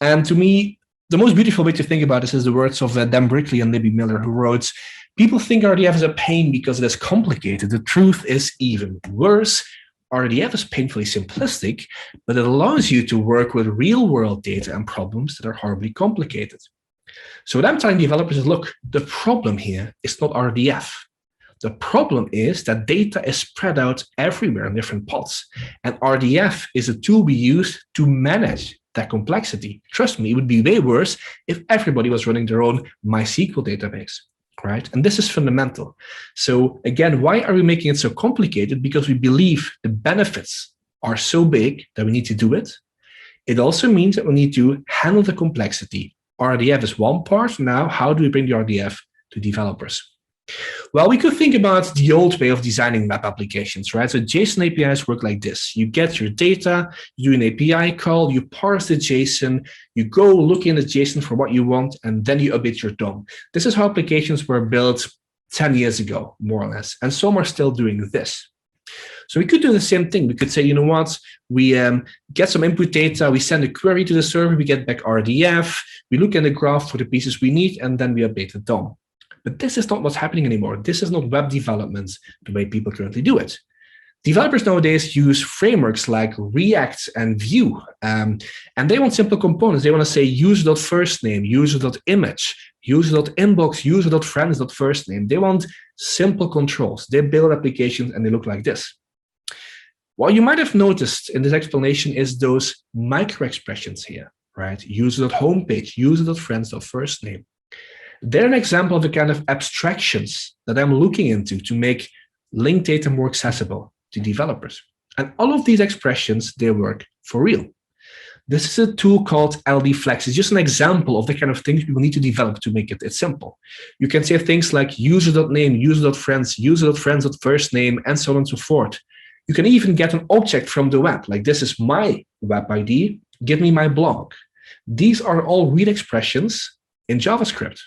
Speaker 2: And to me, the most beautiful way to think about this is the words of Dan Brickley and Libby Miller, who wrote, "People think RDF is a pain because it is complicated. The truth is even worse. RDF is painfully simplistic, but it allows you to work with real-world data and problems that are horribly complicated." So what I'm telling developers is, look, the problem here is not RDF. The problem is that data is spread out everywhere in different pods. And RDF is a tool we use to manage that complexity. Trust me, it would be way worse if everybody was running their own MySQL database, right? And this is fundamental. So again, why are we making it so complicated? Because we believe the benefits are so big that we need to do it. It also means that we need to handle the complexity. RDF is one part. Now, how do we bring the RDF to developers? Well, we could think about the old way of designing web applications, right? So JSON APIs work like this. You get your data, you do an API call, you parse the JSON, you go look in the JSON for what you want, and then you update your DOM. This is how applications were built 10 years ago, more or less. And some are still doing this. So we could do the same thing. We could say, you know what, we get some input data, we send a query to the server, we get back RDF, we look in the graph for the pieces we need, and then we update the DOM. But this is not what's happening anymore. This is not web development the way people currently do it. Developers nowadays use frameworks like React and Vue, and they want simple components. They want to say user.firstname, user.image, user.inbox, user.friends.firstname. They want simple controls. They build applications and they look like this. What you might have noticed in this explanation is those micro expressions here, right? User.homepage, user.friends.firstname. They're an example of the kind of abstractions that I'm looking into to make linked data more accessible to developers. And all of these expressions, they work for real. This is a tool called LD Flex. It's just an example of the kind of things people need to develop to make it simple. You can say things like user.name, user.friends, user.friends.firstname, and so on and so forth. You can even get an object from the web, like this is my web ID, give me my blog. These are all real expressions in JavaScript.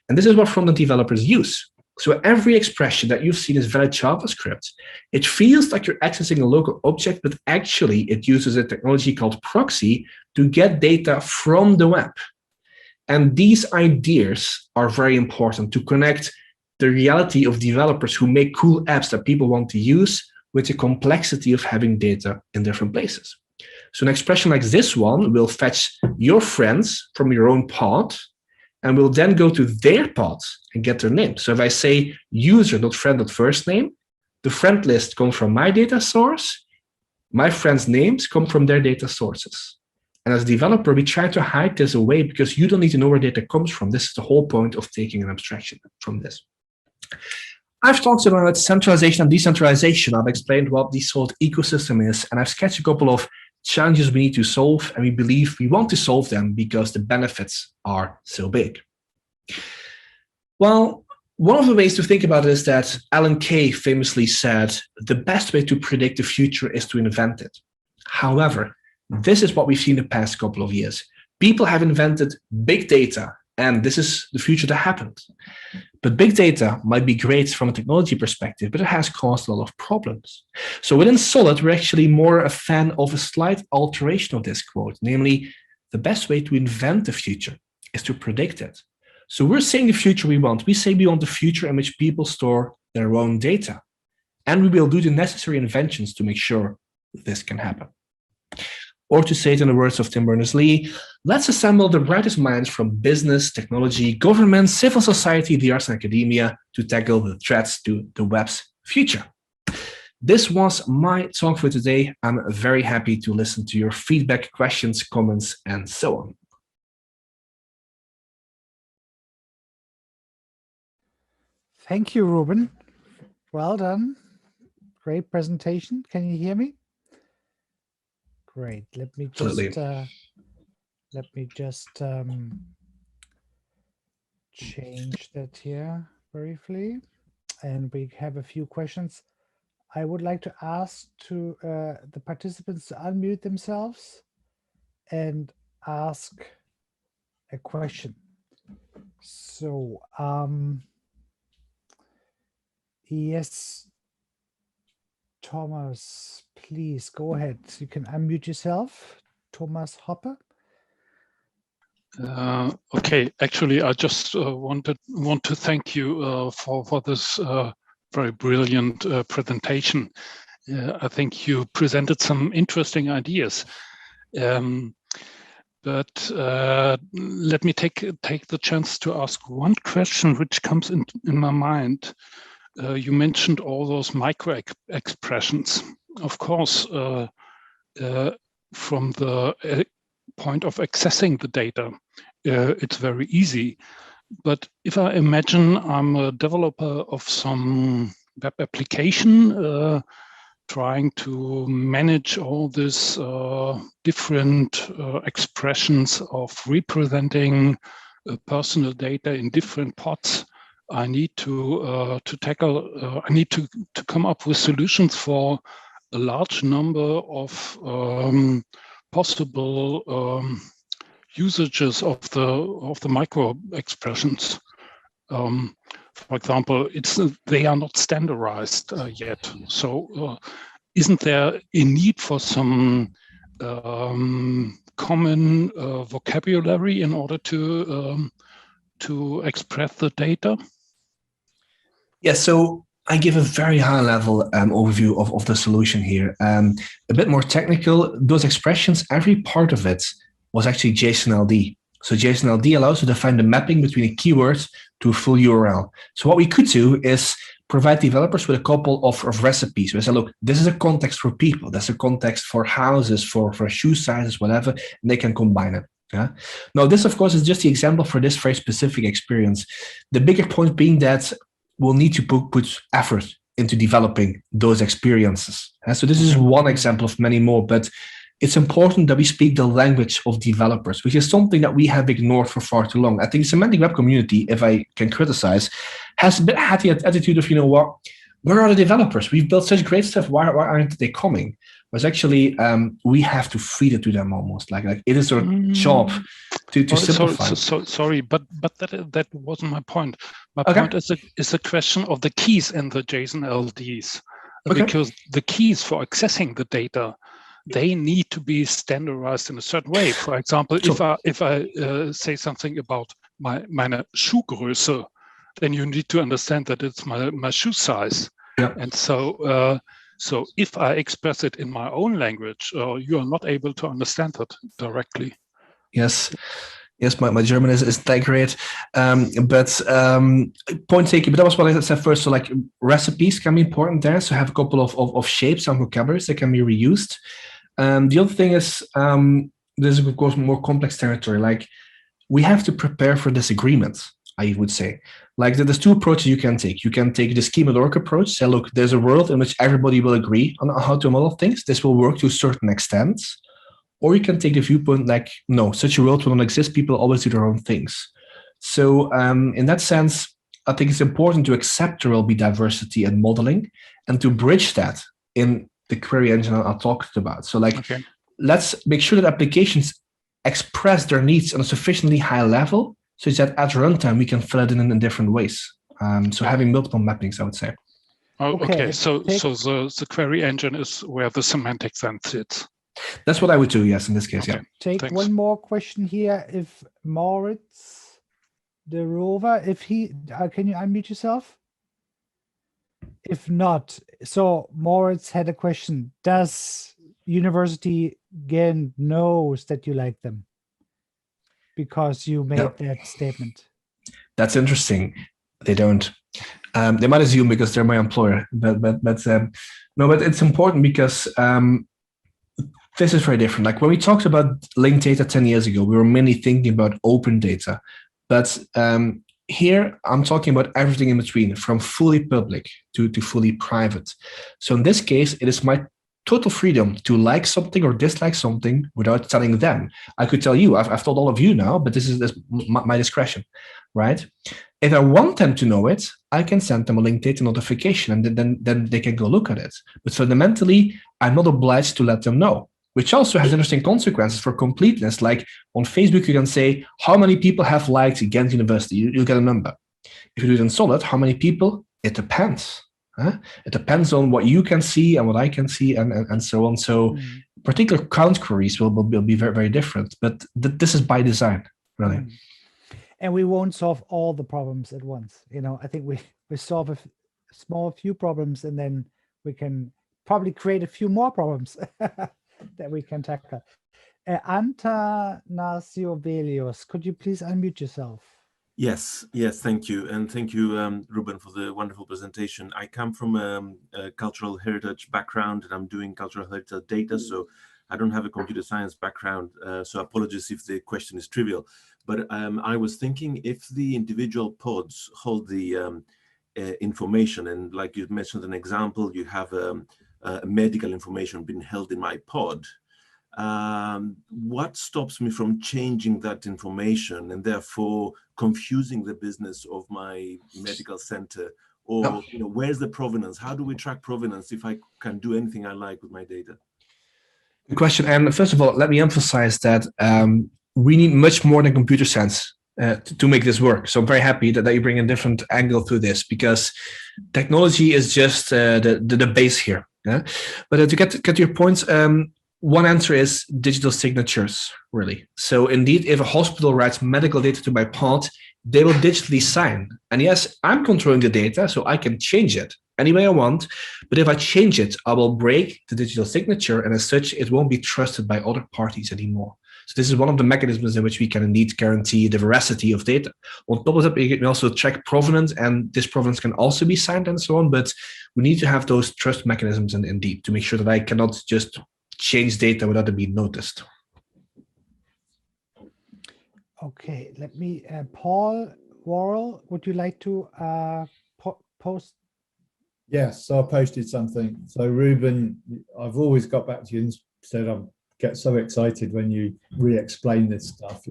Speaker 2: And this is what front-end developers use. So every expression that you've seen is valid JavaScript. It feels like you're accessing a local object, but actually it uses a technology called proxy to get data from the web. And these ideas are very important to connect the reality of developers who make cool apps that people want to use with the complexity of having data in different places. So an expression like this one will fetch your friends from your own pod and will then go to their pod and get their name. So if I say user.friend.firstname, the friend list comes from my data source, my friends' names come from their data sources. And as a developer, we try to hide this away because you don't need to know where data comes from. This is the whole point of taking an abstraction from this. I've talked about centralization and decentralization. I've explained what the sort ecosystem is, and I've sketched a couple of challenges we need to solve, and we believe we want to solve them because the benefits are so big. Well, one of the ways to think about it is that Alan Kay famously said, the best way to predict the future is to invent it. However, this is what we've seen the past couple of years. People have invented big data, and this is the future that happened. But big data might be great from a technology perspective, but it has caused a lot of problems. So within Solid, we're actually more a fan of a slight alteration of this quote, namely, the best way to invent the future is to predict it. So we're saying the future we want. We say we want the future in which people store their own data. And we will do the necessary inventions to make sure this can happen. Or to say it in the words of Tim Berners-Lee, let's assemble the brightest minds from business, technology, government, civil society, the arts, and academia to tackle the threats to the web's future. This was my talk for today. I'm very happy to listen to your feedback, questions, comments, and so on.
Speaker 1: Thank you, Ruben. Well done. Great presentation. Can you hear me? Great. Let me just change that here briefly. And we have a few questions. I would like to ask to the participants to unmute themselves and ask a question. So, yes, Thomas, please go ahead. You can unmute yourself. Thomas Hoppe.
Speaker 3: Okay, actually, I just want to thank you for this very brilliant presentation. I think you presented some interesting ideas. But let me take the chance to ask one question which comes in my mind. You mentioned all those micro expressions. Of course, from the point of accessing the data, it's very easy. But if I imagine I'm a developer of some web application, trying to manage all these different expressions of representing personal data in different pods, I need to tackle. I need to come up with solutions for a large number of possible usages of the micro expressions. For example, they are not standardized yet. So, isn't there a need for some common vocabulary in order to express the data?
Speaker 2: Yeah, so I give a very high level overview of the solution here. A bit more technical, those expressions, every part of it was actually JSON-LD. So JSON-LD allows you to define the mapping between a keyword to a full URL. So what we could do is provide developers with a couple of recipes. We say, look, this is a context for people. That's a context for houses, for shoe sizes, whatever, and they can combine it. Yeah. Now, this, of course, is just the example for this very specific experience. The bigger point being that we'll need to put effort into developing those experiences. So this is one example of many more, but it's important that we speak the language of developers, which is something that we have ignored for far too long. I think the semantic web community, if I can criticize, has had the attitude of, you know what, where are the developers? We've built such great stuff. Why aren't they coming? Whereas actually, we have to feed it to them almost. Like it is our job to simplify.
Speaker 3: Sorry, but that wasn't my point. My point is the question of the keys in the JSON LDs, because the keys for accessing the data, they need to be standardized in a certain way. For example, if I say something about meine Schuhgröße, then you need to understand that it's my shoe size.
Speaker 2: Yeah.
Speaker 3: And so so if I express it in my own language, you are not able to understand it directly.
Speaker 2: Yes. Yes, my German is not great, but point taken. But that was what I said first. So like recipes can be important there. So have a couple of shapes and vocabularies that can be reused. The other thing is this is of course more complex territory. Like we have to prepare for disagreements, I would say. Like there's two approaches you can take. You can take the schema-org approach. Say, look, there's a world in which everybody will agree on how to model things. This will work to a certain extent. Or you can take the viewpoint like, no, such a world will not exist. People always do their own things. So in that sense, I think it's important to accept there will be diversity in modeling and to bridge that in the query engine I talked about. So like, let's make sure that applications express their needs on a sufficiently high level so that at runtime we can fill it in different ways. So having multiple mappings, I would say.
Speaker 3: Oh, okay. So the query engine is where the semantics then sits.
Speaker 2: That's what I would do, yes, in this case, yeah.
Speaker 1: Take one more question here. If Moritz the Rover, if he, can you unmute yourself? If not, so Moritz had a question. Does University Gent knows that you like them? Because you made that statement. That's
Speaker 2: interesting. They don't. They might assume because they're my employer, but no, but it's important because this is very different. Like when we talked about linked data 10 years ago, we were mainly thinking about open data. But here I'm talking about everything in between, from fully public to fully private. So in this case, it is my total freedom to like something or dislike something without telling them. I could tell you, I've told all of you now, but this is my discretion, right? If I want them to know it, I can send them a linked data notification and then they can go look at it. But fundamentally, I'm not obliged to let them know, which also has interesting consequences for completeness. Like on Facebook, you can say how many people have liked Ghent University. You'll get a number. If you do it in Solid, how many people? It depends. It depends on what you can see and what I can see and so on. So particular count queries will be very, very different. But this is by design, really.
Speaker 1: And we won't solve all the problems at once. You know, I think we solve a few problems and then we can probably create a few more problems that we can tackle. Antanasiovelios, could you please unmute yourself?
Speaker 4: Yes, thank you. And thank you, Ruben, for the wonderful presentation. I come from a cultural heritage background and I'm doing cultural heritage data, so I don't have a computer science background, so apologies if the question is trivial. But I was thinking if the individual pods hold the information, and like you mentioned an example, you have medical information being held in my pod, what stops me from changing that information and therefore confusing the business of my medical center? Or where's the provenance? How do we track provenance if I can do anything I like with my data?
Speaker 2: Good question. And first of all, let me emphasize that we need much more than computer science to make this work. So I'm very happy that you bring a different angle to this, because technology is just the base here. Yeah? But to get to your points, one answer is digital signatures, really. So indeed, if a hospital writes medical data to my pod, they will digitally sign. And yes, I'm controlling the data, so I can change it any way I want. But if I change it, I will break the digital signature, and as such, it won't be trusted by other parties anymore. So this is one of the mechanisms in which we can indeed guarantee the veracity of data. On top of that, we can also check provenance, and this provenance can also be signed and so on. But we need to have those trust mechanisms indeed to make sure that I cannot just change data without it being noticed.
Speaker 1: Okay, let me, Paul Worrell, would you like to post?
Speaker 5: Yes, so I posted something. So Ruben, I've always got back to you and said I get so excited when you re-explain this stuff.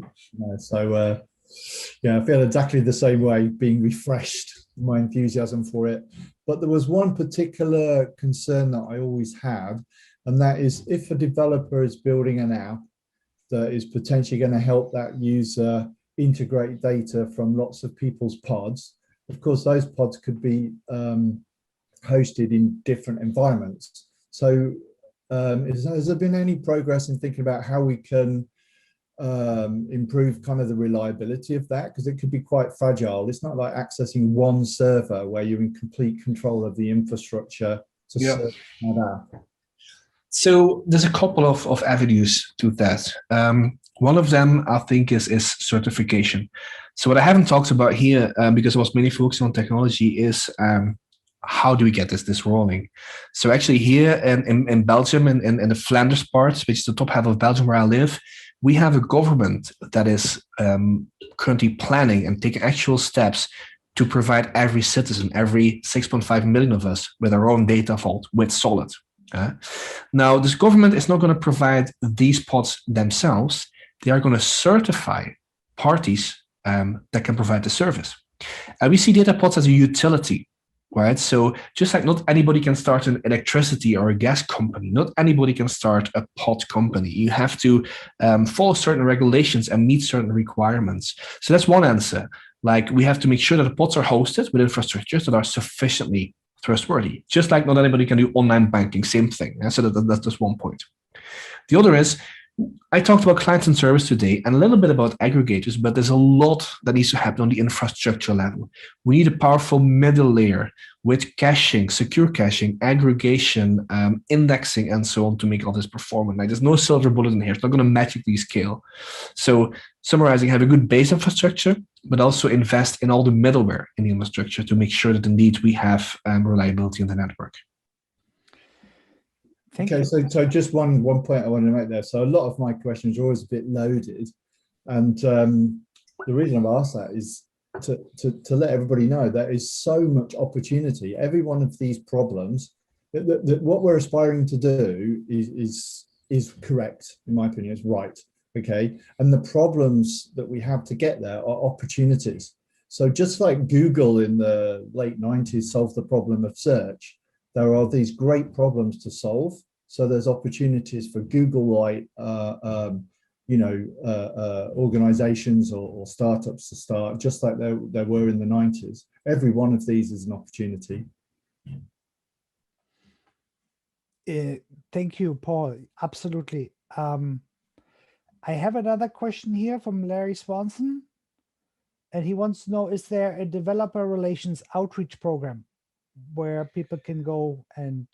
Speaker 5: Yeah, I feel exactly the same way, being refreshed, my enthusiasm for it. But there was one particular concern that I always had, and that is if a developer is building an app that is potentially going to help that user integrate data from lots of people's pods, of course, those pods could be hosted in different environments. So has there been any progress in thinking about how we can improve kind of the reliability of that? Because it could be quite fragile. It's not like accessing one server where you're in complete control of the infrastructure to serve that app.
Speaker 2: So there's a couple of avenues to that. One of them, I think, is certification. So what I haven't talked about here, because I was mainly focusing on technology, is how do we get this rolling? So actually here in Belgium, in the Flanders part, which is the top half of Belgium where I live, we have a government that is currently planning and taking actual steps to provide every citizen, every 6.5 million of us, with our own data vault with Solid. Now, this government is not going to provide these pods themselves. They are going to certify parties that can provide the service. And we see data pods as a utility, right? So just like not anybody can start an electricity or a gas company, not anybody can start a pod company. You have to follow certain regulations and meet certain requirements. So that's one answer. Like, we have to make sure that the pods are hosted with infrastructures that are sufficiently trustworthy. Just like not anybody can do online banking, same thing. So that's just one point. The other is, I talked about clients and service today and a little bit about aggregators, but there's a lot that needs to happen on the infrastructure level. We need a powerful middle layer with caching, secure caching, aggregation, indexing, and so on to make all this performant. Like, there's no silver bullet in here. It's not going to magically scale. So summarizing, have a good base infrastructure, but also invest in all the middleware in the infrastructure to make sure that indeed we have reliability in the network.
Speaker 5: Okay, so just one point I want to make there. So a lot of my questions are always a bit loaded, and the reason I've asked that is to let everybody know there is so much opportunity. Every one of these problems, that what we're aspiring to do is correct, in my opinion, is right. Okay, and the problems that we have to get there are opportunities. So just like Google in the late 90s solved the problem of search, there are these great problems to solve. So there's opportunities for Google-like, organizations or startups to start, just like there were in the 90s. Every one of these is an opportunity.
Speaker 1: Thank you, Paul. Absolutely. I have another question here from Larry Swanson, and he wants to know, is there a developer relations outreach program where people can go and...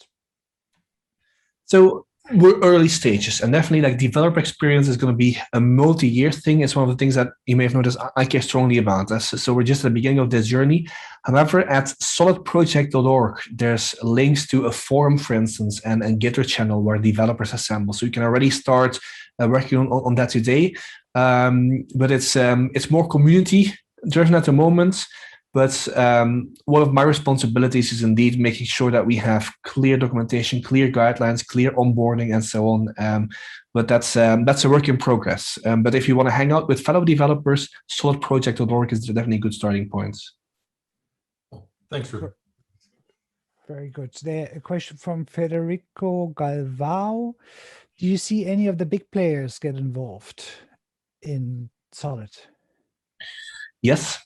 Speaker 2: So we're early stages, and definitely like developer experience is going to be a multi-year thing. It's one of the things that you may have noticed I care strongly about. So we're just at the beginning of this journey. However, at solidproject.org, there's links to a forum, for instance, and Gitter channel where developers assemble. So you can already start working on that today. But it's more community driven at the moment. But one of my responsibilities is indeed making sure that we have clear documentation, clear guidelines, clear onboarding, and so on. But that's a work in progress. But if you want to hang out with fellow developers, solidproject.org is definitely a good starting point.
Speaker 4: Thanks, Ruben.
Speaker 1: Very good. There a question from Federico Galvao. Do you see any of the big players get involved in Solid?
Speaker 2: Yes.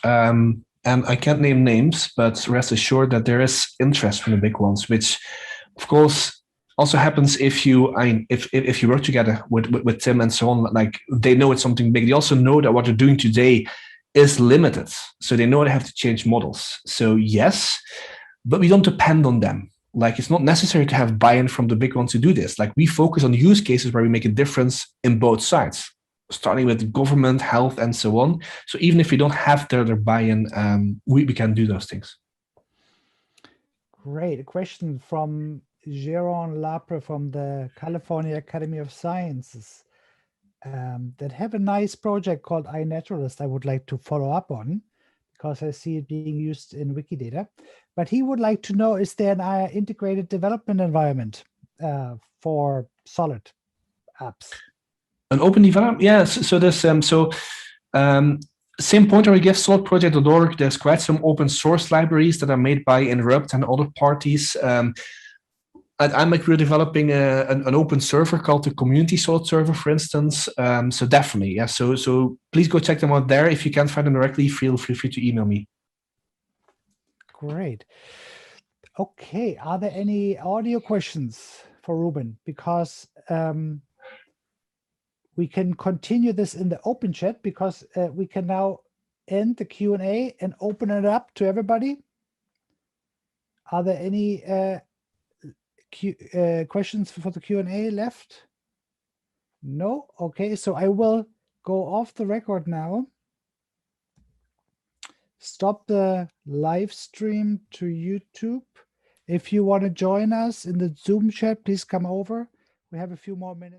Speaker 2: And I can't name names, but rest assured that there is interest from the big ones, which, of course, also happens if you work together with Tim and so on. Like, they know it's something big. They also know that what they're doing today is limited, so they know they have to change models. So yes, but we don't depend on them. Like, it's not necessary to have buy-in from the big ones to do this. Like, we focus on use cases where we make a difference in both sides, starting with government, health, and so on. So even if we don't have their buy-in, we can do those things.
Speaker 1: Great. A question from Jérôme Lapre from the California Academy of Sciences that have a nice project called iNaturalist I would like to follow up on, because I see it being used in Wikidata. But he would like to know, is there an integrated development environment for Solid apps?
Speaker 2: An open development, yes. So there's same pointer I give, solidproject.org. There's quite some open source libraries that are made by Inrupt and other parties. I'm like, we're developing an open server called the Community Solid Server, for instance. So definitely, yeah. So please go check them out there. If you can't find them directly, feel free to email me.
Speaker 1: Great. Okay, are there we can continue this in the open chat, because we can now end the Q&A and open it up to everybody. Are there any questions for the Q&A left? No? Okay, so I will go off the record now. Stop the live stream to YouTube. If you want to join us in the Zoom chat, please come over. We have a few more minutes.